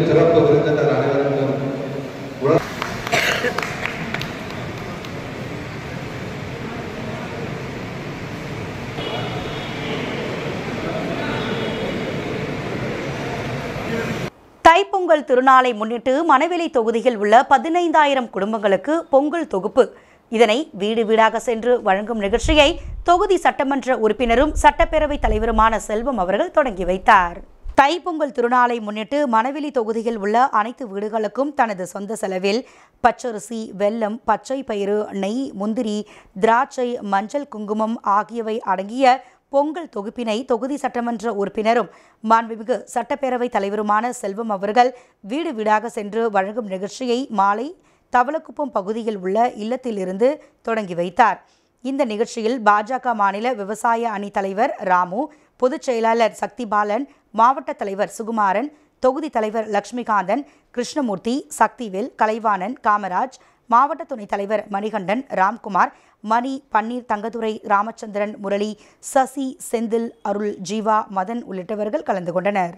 சிறப்பு விருந்தினர் அனைவருக்கும் தைப்பொங்கல் திருநாளை முன்னிட்டு மணவெளி தொகுதியில் உள்ள 15,000 குடும்பங்களுக்கு பொங்கல் தொகுப்பு, இதனை வீடு வீடாக சென்று வழங்கும் நிகழ்ச்சியை தொகுதி சட்டமன்ற உறுப்பினரும் சட்டப்பேரவைத் தலைவருமான செல்வம் அவர்கள் தொடங்கி வைத்தார். தைப்பொங்கல் திருநாளை முன்னிட்டு மணவெளி தொகுதியில் உள்ள அனைத்து வீடுகளுக்கும் தனது சொந்த செலவில் பச்சரிசி, வெல்லம், பச்சை பயிறு, நெய், முந்திரி, திராட்சை, மஞ்சள், குங்குமம் ஆகியவை அடங்கிய பொங்கல் தொகுப்பினை தொகுதி சட்டமன்ற உறுப்பினரும் மாண்புமிகு சட்டப்பேரவைத் தலைவருமான செல்வம் அவர்கள் வீடு வீடாக சென்று வழங்கும் நிகழ்ச்சியை மாலை தவளக்குப்பம் பகுதியில் உள்ள இல்லத்திலிருந்து தொடங்கி வைத்தார். இந்த நிகழ்ச்சியில் பாஜக மாநில விவசாய அணி தலைவர் ராமு, பொதுச் செயலாளர் சக்திபாலன், மாவட்ட தலைவர் சுகுமாரன், தொகுதி தலைவர் லட்சுமிகாந்தன், கிருஷ்ணமூர்த்தி, சக்திவேல், கலைவாணன், காமராஜ், மாவட்ட துணைத் தலைவர் மணிகண்டன், ராம்குமார், மணி, பன்னீர், தங்கதுரை, ராமச்சந்திரன், முரளி, சசி, செந்தில், அருள், ஜீவா, மதன் உள்ளிட்டவர்கள் கலந்து கொண்டனர்.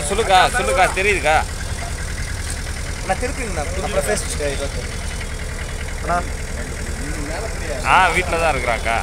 சொல்லுக்கா தெரியுதுக்கா. வீட்டில் தான் இருக்கிறாக்கா.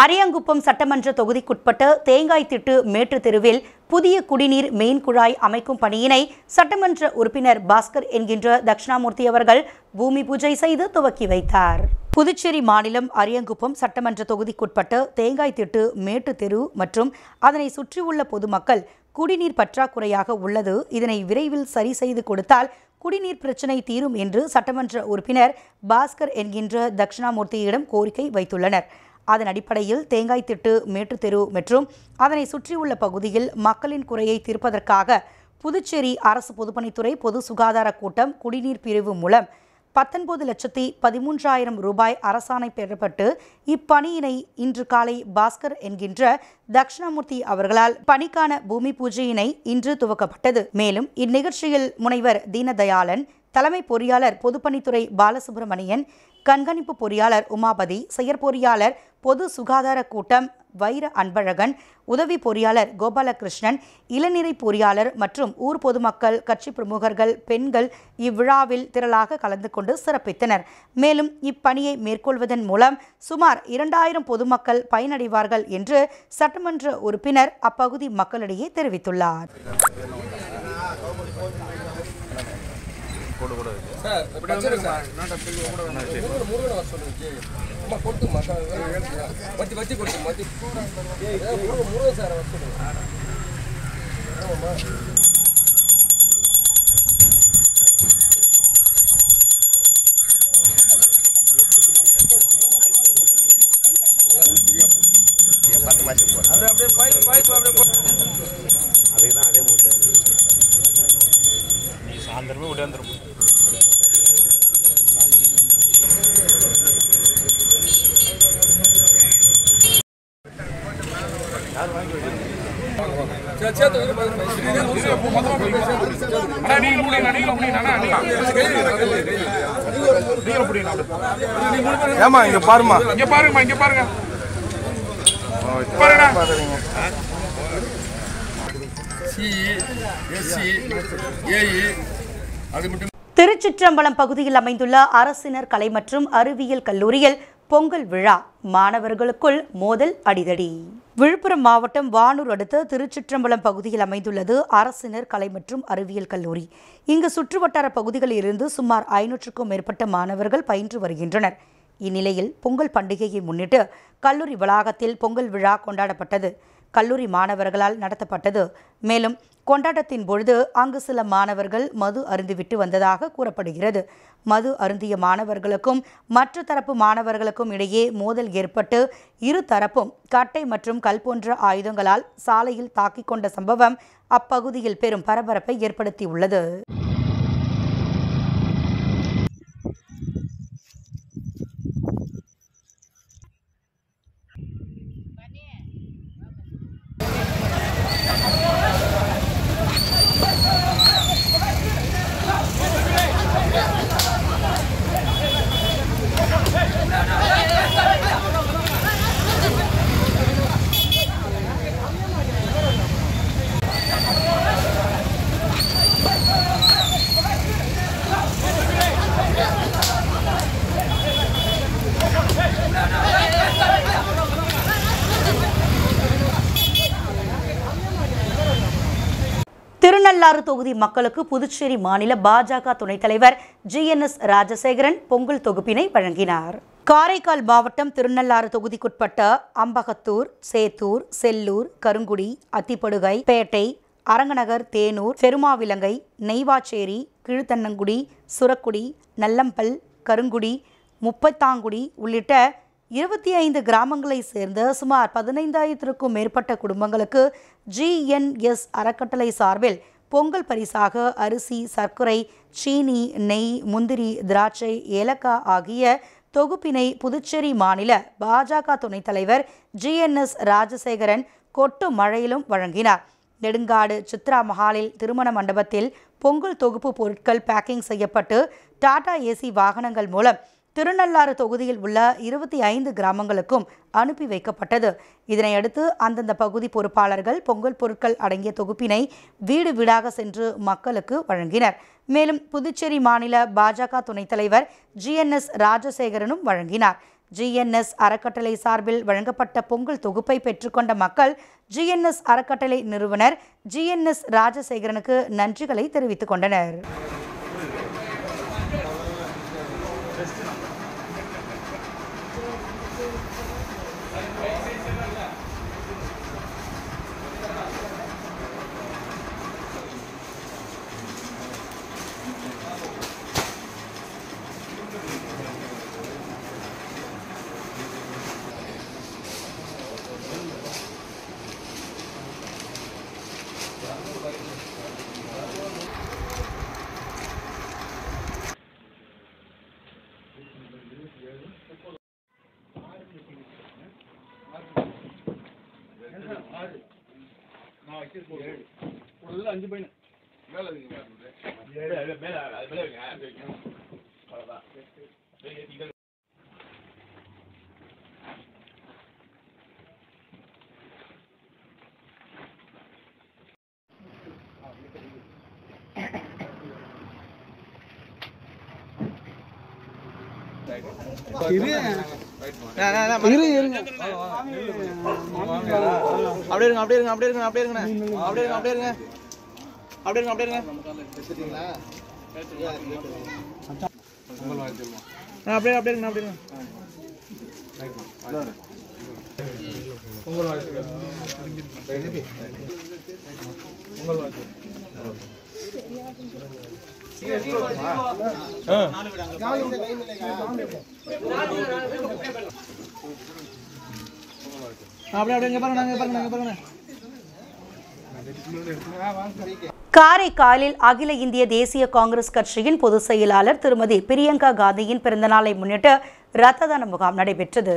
அரியாங்குப்பம் சட்டமன்ற தொகுதிக்குட்பட்ட தேங்காய்திட்டு மேட்டு தெருவில் புதிய குடிநீர் மெயின் குழாய் அமைக்கும் பணியினை சட்டமன்ற உறுப்பினர் பாஸ்கர் என்கின்ற தட்சிணாமூர்த்தி அவர்கள் பூமி பூஜை செய்து துவக்கி வைத்தார். புதுச்சேரி மாநிலம் அரியாங்குப்பம் சட்டமன்ற தொகுதிக்குட்பட்ட தேங்காய்திட்டு மேட்டு தெரு மற்றும் அதனை சுற்றியுள்ள பொதுமக்கள் குடிநீர் பற்றாக்குறையாக உள்ளது. இதனை விரைவில் சரி செய்து கொடுத்தால் குடிநீர் பிரச்சினை தீரும் என்று சட்டமன்ற உறுப்பினர் பாஸ்கர் என்கின்ற தட்சிணாமூர்த்தியிடம் கோரிக்கை வைத்துள்ளனர். அதன் அடிப்படையில் தேங்காய்திட்டு மேட்டு தெரு மற்றும் அதனை சுற்றியுள்ள பகுதியில் மக்களின் குறையை தீர்ப்பதற்காக புதுச்சேரி அரசு பொதுப்பணித்துறை பொது சுகாதார கூட்டம் குடிநீர் பிரிவு மூலம் 19,13,000 ரூபாய் அரசாணை பெறப்பட்டு இப்பணியினை இன்று காலை பாஸ்கர் என்கின்ற தட்சிணாமூர்த்தி அவர்களால் பணிக்கான பூமி பூஜையினை இன்று துவக்கப்பட்டது. மேலும் இந்நிகழ்ச்சியில் முனைவர் தீனதயாளன், தலைமை பொறியாளர் பொதுப்பணித்துறை பாலசுப்ரமணியன், கண்காணிப்பு பொறியாளர் உமாபதி, செயற்பொறியாளர் பொது சுகாதார கூட்டம் வைர அன்பழகன், உதவி பொறியாளர் கோபாலகிருஷ்ணன், இளநிலை பொறியாளர் மற்றும் ஊர் பொதுமக்கள், கட்சி பிரமுகர்கள், பெண்கள் இவ்விழாவில் திரளாக கலந்து கொண்டு சிறப்பித்தனர். மேலும் இப்பணியை மேற்கொள்வதன் மூலம் சுமார் 2000 பொதுமக்கள் பயனடைவார்கள் என்று சட்டமன்ற உறுப்பினர் அப்பகுதி மக்களிடையே தெரிவித்துள்ளார். சாயந்தரமே விடாந்துரும். ஏமா இங்க பாருமா, இங்க பாருங்க, இங்க பாருங்க. திருச்சிற்றம்பலம் பகுதியில் அமைந்துள்ள அரசினர் கலை மற்றும் அறிவியல் கல்லூரியில் பொங்கல் விழா, மாணவர்களுக்குள் மோதல் அடிதடி. விழுப்புரம் மாவட்டம் வானூர் அடுத்த திருச்சிற்றம்பலம் பகுதியில் அமைந்துள்ளது அரசினர் கலை மற்றும் அறிவியல் கல்லூரி. இங்கு சுற்றுவட்டார பகுதிகளில் இருந்து சுமார் 500க்கும் மேற்பட்ட மாணவர்கள் பயின்று வருகின்றனர். இந்நிலையில் பொங்கல் பண்டிகையை முன்னிட்டு கல்லூரி வளாகத்தில் பொங்கல் விழா கொண்டாடப்பட்டது. கல்லூரி மாணவர்களால் நடத்தப்பட்டது. மேலும் கொண்டாட்டத்தின் பொழுது அங்கு சில மாணவர்கள் மது அருந்திவிட்டு வந்ததாக கூறப்படுகிறது. மது அருந்திய மாணவர்களுக்கும் மற்ற தரப்பு மாணவர்களுக்கும் இடையே மோதல் ஏற்பட்டு இரு தரப்பும் கட்டை மற்றும் கல் போன்ற ஆயுதங்களால் சாலையில் தாக்கிக் கொண்ட சம்பவம் அப்பகுதியில் பெரும் பரபரப்பை ஏற்படுத்தியுள்ளது. திருநள்ளாறு தொகுதி மக்களுக்கு புதுச்சேரி மாநில பாஜக துணைத் தலைவர் GNS ராஜசேகரன் பொங்கல் தொகுப்பினை வழங்கினார். காரைக்கால் மாவட்டம் திருநள்ளாறு தொகுதிக்குட்பட்ட அம்பகத்தூர், சேத்தூர், செல்லூர், கருங்குடி, அத்திப்படுகை, பேட்டை, அரங்கநகர், தேனூர், பெருமாவிலங்கை, நெய்வாச்சேரி, கீழ்த்தன்னங்குடி, சுரக்குடி, நல்லம்பல், கருங்குடி, முப்பத்தாங்குடி உள்ளிட்ட 25 கிராமங்களை சேர்ந்த சுமார் 15,000க்கும் மேற்பட்ட குடும்பங்களுக்கு GNS அறக்கட்டளை சார்பில் பொங்கல் பரிசாக அரிசி, சர்க்கரை, சீனி, நெய், முந்திரி, திராட்சை, ஏலக்காய் ஆகிய தொகுப்பினை புதுச்சேரி மாநில பாஜக துணைத் தலைவர் GNS ராஜசேகரன் கொட்டு மழையிலும் வழங்கினார். நெடுங்காடு சித்ரா மஹாலில் திருமண மண்டபத்தில் பொங்கல் தொகுப்பு பொருட்கள் பேக்கிங் செய்யப்பட்டு டாடா ஏசி வாகனங்கள் மூலம் திருநள்ளாறு தொகுதியில் உள்ள 25 கிராமங்களுக்கும் அனுப்பி வைக்கப்பட்டது. இதனையடுத்து அந்தந்த பகுதி பொறுப்பாளர்கள் பொங்கல் பொருட்கள் அடங்கிய தொகுப்பினை வீடு வீடாக சென்று மக்களுக்கு வழங்கினர். மேலும் புதுச்சேரி மாநில பாஜக துணைத் தலைவர் GNS ராஜசேகரனும் வழங்கினார். GNS அறக்கட்டளை சார்பில் வழங்கப்பட்ட பொங்கல் தொகுப்பை பெற்றுக்கொண்ட மக்கள் GNS அறக்கட்டளை நிறுவனர் GNS ராஜசேகரனுக்கு நன்றிகளை தெரிவித்துக் கொண்டனர். காரைக்காலில் அகில இந்திய தேசிய காங்கிரஸ் கட்சியின் பொதுச் செயலாளர் திருமதி பிரியங்கா காந்தியின் பிறந்தநாளை முன்னிட்டு இரத்த தான முகாம் நடைபெற்றது.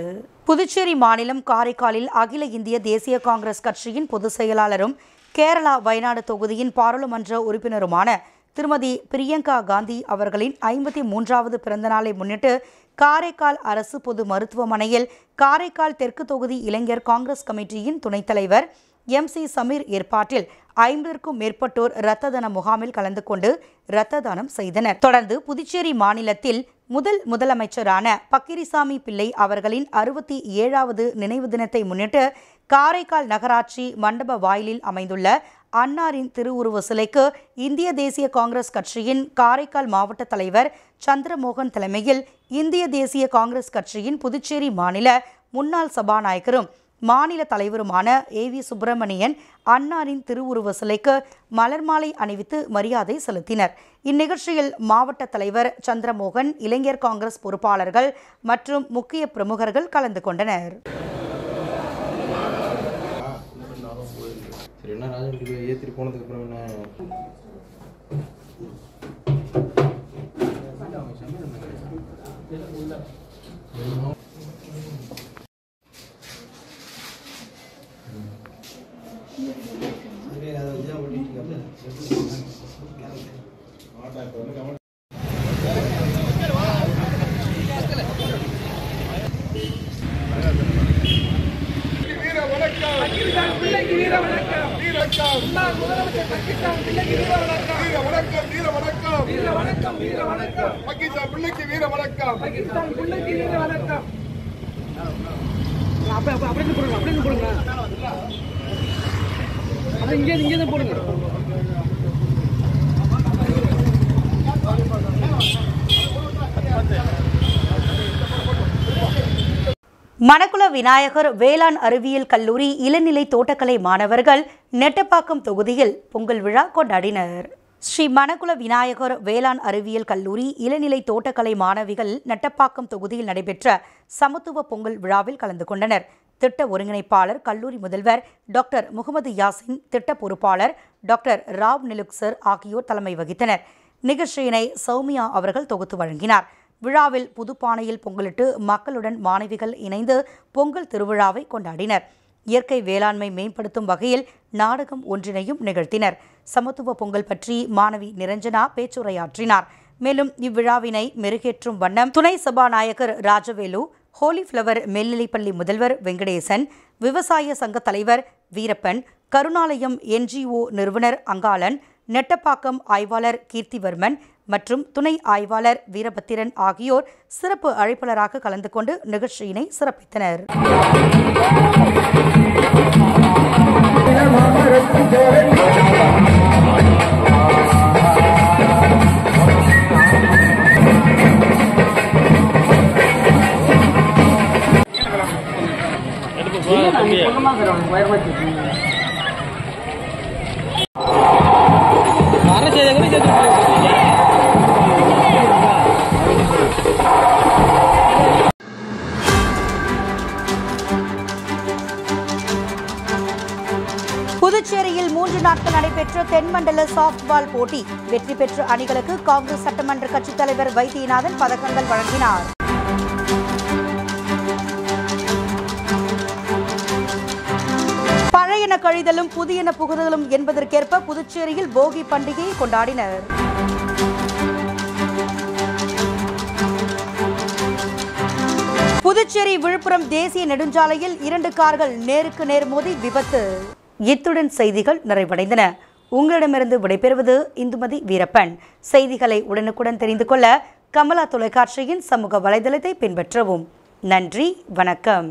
புதுச்சேரி மாநிலம் காரைக்காலில் அகில இந்திய தேசிய காங்கிரஸ் கட்சியின் பொதுச் செயலாளரும் கேரளா வயநாடு தொகுதியின் பாராளுமன்ற உறுப்பினருமான திருமதி பிரியங்கா காந்தி அவர்களின் 53வது பிறந்தநாளை முன்னிட்டு காரைக்கால் அரசு பொது மருத்துவமனையில் காரைக்கால் தெற்கு தொகுதி இளைஞர் காங்கிரஸ் கமிட்டியின் துணைத் தலைவர் MC சமீர் ஏற்பாட்டில் 50க்கும் மேற்பட்டோர் இரத்த தான முகாமில் கலந்து கொண்டு இரத்த தானம் செய்தனர். தொடர்ந்து புதுச்சேரி மாநிலத்தில் முதலமைச்சரான பக்கிரிசாமி பிள்ளை அவர்களின் 67வது நினைவு தினத்தை முன்னிட்டு காரைக்கால் நகராட்சி மண்டப வாயிலில் அமைந்துள்ள அன்னாரின் திருவுருவ சிலைக்கு இந்திய தேசிய காங்கிரஸ் கட்சியின் காரைக்கால் மாவட்ட தலைவர் சந்திரமோகன் தலைமையில் இந்திய தேசிய காங்கிரஸ் கட்சியின் புதுச்சேரி மாநில முன்னாள் சபாநாயகரும் மாநில தலைவருமான AV சுப்பிரமணியன் அன்னாரின் திருவுருவ சிலைக்கு மலர் மாலை அணிவித்து மரியாதை செலுத்தினர். இந்நிகழ்ச்சியில் மாவட்ட தலைவர் சந்திரமோகன், இளைஞர் காங்கிரஸ் பொறுப்பாளர்கள் மற்றும் முக்கிய பிரமுகர்கள் கலந்து கொண்டனர். மணக்குள விநாயகர் வேளாண் அறிவியல் கல்லூரி இளநிலை தோட்டக்கலை மாணவர்கள் நெட்டப்பாக்கம் தொகுதியில் பொங்கல் விழா கொண்டாடினர். ஸ்ரீ மணக்குள விநாயகர் வேளாண் அறிவியல் கல்லூரி இளநிலை தோட்டக்கலை மாணவிகள் நட்டப்பாக்கம் தொகுதியில் நடைபெற்ற சமத்துவ பொங்கல் விழாவில் கலந்து கொண்டனர். திட்ட ஒருங்கிணைப்பாளர் கல்லூரி முதல்வர் டாக்டர் முகமது யாசின், திட்ட பொறுப்பாளர் டாக்டர் ராவ் நிலுக்சர் ஆகியோர் தலைமை வகித்தனர். நிகழ்ச்சியினை சௌமியா அவர்கள் தொகுத்து வழங்கினார். விழாவில் புதுப்பானையில் பொங்கலிட்டு மக்களுடன் மாணவிகள் இணைந்து பொங்கல் திருவிழாவை கொண்டாடினர். இயற்கை வேளாண்மை மேம்படுத்தும் வகையில் நாடகம் ஒன்றினையும் நிகழ்த்தினர். சமத்துவ பொங்கல் பற்றி மாணவி நிரஞ்சனா பேச்சுரையாற்றினார். மேலும் இவ்விழாவினை மெருகேற்றும் வண்ணம் துணை சபாநாயகர் ராஜவேலு, ஹோலி ஃப்ளவர் மேல்நிலைப்பள்ளி முதல்வர் வெங்கடேசன், விவசாய சங்க தலைவர் வீரப்பன், கருணாலயம் NGO நிறுவனர் அங்காளன், நெட்டப்பாக்கம் ஆய்வாளர் கீர்த்திவர்மன் மற்றும் துணை ஆய்வாளர் வீரபத்திரன் ஆகியோர் சிறப்பு அழைப்பாளராக கலந்து கொண்டு நிகழ்ச்சியினை சிறப்பித்தனர். புதுச்சேரியில் 3 நாட்கள் நடைபெற்ற தென்மண்டல சாப்ட்பால் போட்டி வெற்றி பெற்ற அணிகளுக்கு காங்கிரஸ் சட்டமன்ற கட்சித் தலைவர் வைத்தியநாதன் பதக்கங்கள் வழங்கினார். பழையன கழிதலும் புதியன புகுதலும் என்பதற்கேற்ப புதுச்சேரியில் போகி பண்டிகையை கொண்டாடினர். புதுச்சேரி விழுப்புரம் தேசிய நெடுஞ்சாலையில் 2 கார்கள் நேருக்கு நேர் மோதி விபத்து. இத்துடன் செய்திகள் நிறைவடைந்தன. உங்களிடமிருந்து விடைபெறுவது இந்துமதி வீரப்பன். செய்திகளை உடனுக்குடன் தெரிந்து கொள்ள கமலா தொலைக்காட்சியின் சமூக வலைதளத்தை பின்பற்றவும். நன்றி, வணக்கம்.